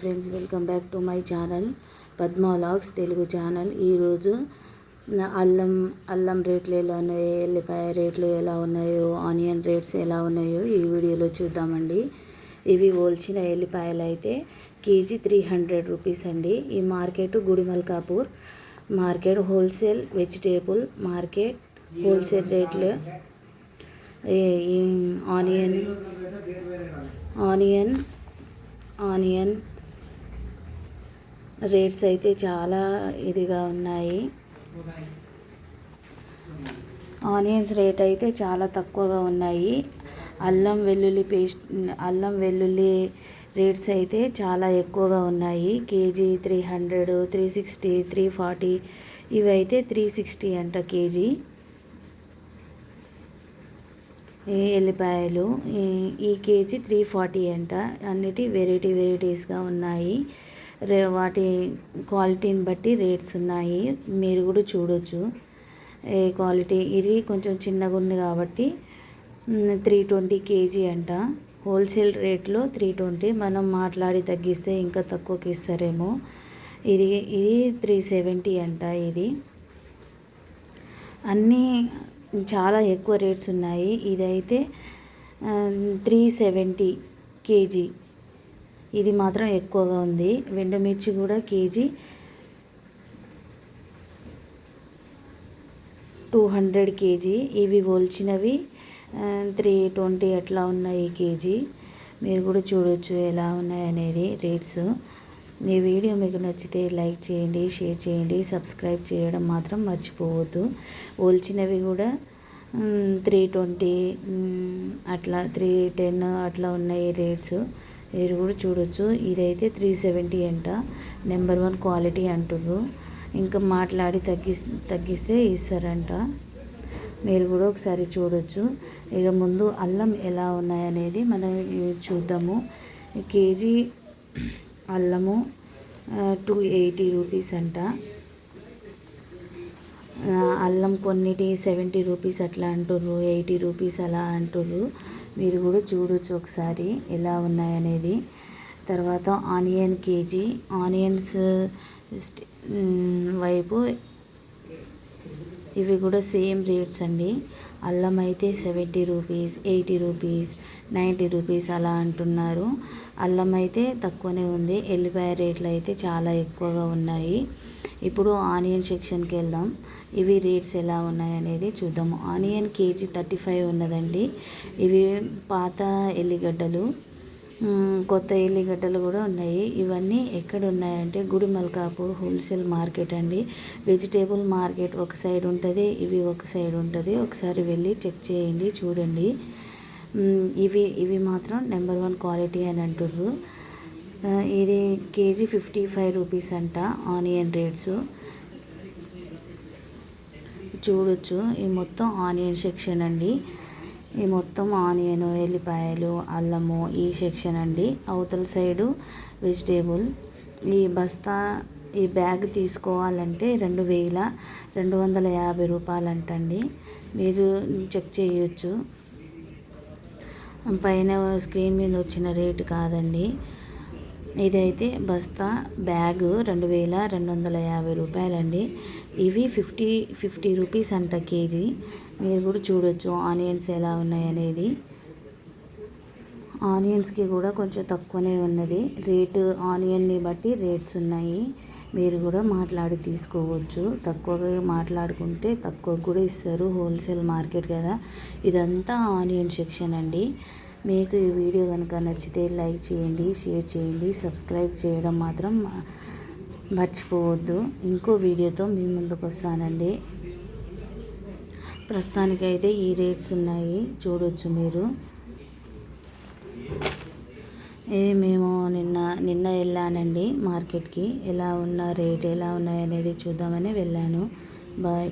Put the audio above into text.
Friends, welcome back to my channel Padma vlogs Telugu channel. ఈరోజు అల్లం రేట్లు ఎలా ఉన్నాయో, ఎల్లిపాయ రేట్లు ఎలా ఉన్నాయో, ఆనియన్ రేట్స్ ఎలా ఉన్నాయో ఈ వీడియోలో చూద్దామండి. ఇవి ఓల్చిన ఎల్లిపాయలు అయితే కేజీ 300 రూపీస్ అండి. ఈ market Gudimalkapur market, wholesale vegetable market. Wholesale రేట్లు ఆనియన్ రేట్స్ అయితే చాలా ఇదిగా ఉన్నాయి. ఆనియన్స్ రేట్ అయితే చాలా తక్కువగా ఉన్నాయి. అల్లం వెల్లుల్లి రేట్స్ అయితే చాలా ఎక్కువగా ఉన్నాయి. కేజీ 300, 360, 340, ఇవి అయితే 360 అంట కేజీ. ఎల్లిపాయలు ఈ కేజీ 340 అంట. అన్నిటి వెరైటీస్గా ఉన్నాయి. వాటి క్వాలిటీని బట్టి రేట్స్ ఉన్నాయి, మీరు కూడా చూడొచ్చు. ఏ క్వాలిటీ ఇది కొంచెం చిన్నగా ఉంది కాబట్టి 320 కేజీ అంట. హోల్సేల్ రేట్లో 320, మనం మాట్లాడి తగ్గిస్తే ఇంకా తక్కువకి ఇస్తారేమో. ఇది 370 అంట. ఇది అన్నీ చాలా ఎక్కువ రేట్స్ ఉన్నాయి. ఇదైతే 370 కేజీ. ఇది మాత్రం ఎక్కువగా ఉంది. ఎండుమిర్చి కూడా కేజీ 200 కేజీ. ఇవి ఒలిచినవి 320 అట్లా ఉన్నాయి కేజీ. మీరు కూడా చూడొచ్చు ఎలా ఉన్నాయి అనేది రేట్స్. ఈ వీడియో మీకు నచ్చితే లైక్ చేయండి, షేర్ చేయండి, సబ్స్క్రైబ్ చేయడం మాత్రం మర్చిపోవద్దు. ఒలిచినవి కూడా 320 అట్లా 310 అట్లా ఉన్నాయి రేట్స్, మీరు కూడా చూడొచ్చు. ఇదైతే 370 అంట. నెంబర్ 1 క్వాలిటీ అంటుర్రు. ఇంకా మాట్లాడి తగ్గిస్తే ఇస్తారంట. మీరు కూడా ఒకసారి చూడొచ్చు. ఇక ముందు అల్లం ఎలా ఉన్నాయనేది మనం చూద్దాము. కేజీ అల్లము 280 రూపీస్ అంట. అల్లం కొన్నిటి 70 రూపీస్ అట్లా అంటుర్రు, 80 రూపీస్ అలా అంటుర్రు. మీరు కూడా చూడొచ్చు ఒకసారి ఎలా ఉన్నాయనేది. తర్వాత ఆనియన్ కేజీ, ఆనియన్స్ వైపు ఇవి కూడా సేమ్ రేట్స్ అండి. అల్లం అయితే 70 రూపీస్, 80 రూపీస్, 90 రూపీస్ అలా అంటున్నారు. అల్లం అయితే తక్కువనే ఉంది. ఎల్లిపాయ రేట్లు అయితే చాలా ఎక్కువగా ఉన్నాయి. ఇప్పుడు ఆనియన్ సెక్షన్కి వెళ్దాం. ఇవి రేట్స్ ఎలా ఉన్నాయనేది చూద్దాము. ఆనియన్ కేజీ 35 ఉన్నదండి. ఇవి పాత ఎల్లిగడ్డలు, కొత్త ఎల్లిగడ్డలు కూడా ఉన్నాయి. ఇవన్నీ ఎక్కడ ఉన్నాయంటే గుడిమల్కాపూర్ హోల్సేల్ మార్కెట్ అండి. వెజిటేబుల్ మార్కెట్ ఒక సైడ్ ఉంటుంది, ఇవి ఒక సైడ్ ఉంటుంది. ఒకసారి వెళ్ళి చెక్ చేయండి, చూడండి. ఇవి మాత్రం నెంబర్ 1 క్వాలిటీ అని అంటుర్రు. ఇది కేజీ 55 రూపీస్ అంట. ఆనియన్ రేట్స్ చూడొచ్చు. ఈ మొత్తం ఆనియన్ సెక్షన్ అండి. ఈ మొత్తం ఆనియన్, ఎల్లిపాయలు, అల్లము ఈ సెక్షన్ అండి. అవతల సైడు వెజిటేబుల్. ఈ బ్యాగ్ తీసుకోవాలంటే 2250 రూపాయలంటండి. మీరు చెక్ చేయొచ్చు. పైన స్క్రీన్ మీద వచ్చిన రేటు కాదండి. ఇదైతే బస్తా బ్యాగు 2250 రూపాయలండి. ఇవి 50 రూపీస్ అంట కేజీ. మీరు కూడా చూడొచ్చు ఆనియన్స్ ఎలా ఉన్నాయనేది. ఆనియన్స్కి కూడా కొంచెం తక్కువనే ఉన్నది రేటు. ఆనియన్ని బట్టి రేట్స్ ఉన్నాయి. మీరు కూడా మాట్లాడి తీసుకోవచ్చు. తక్కువగా మాట్లాడుకుంటే తక్కువ కూడా ఇస్తారు. హోల్సేల్ మార్కెట్ కదా. ఇదంతా ఆనియన్ సెక్షన్ అండి. మీకు ఈ వీడియో కనుక నచ్చితే లైక్ చేయండి, షేర్ చేయండి, సబ్స్క్రైబ్ చేయడం మాత్రం మర్చిపోవద్దు. ఇంకో వీడియోతో మీ ముందుకు వస్తానండి. ప్రస్తుతానికైతే ఈ రేట్స్ ఉన్నాయి, చూడొచ్చు మీరు. మేము నిన్న వెళ్ళానండి మార్కెట్కి. రేట్ ఎలా ఉన్నాయనేది చూద్దామని వెళ్ళాను. బాయ్.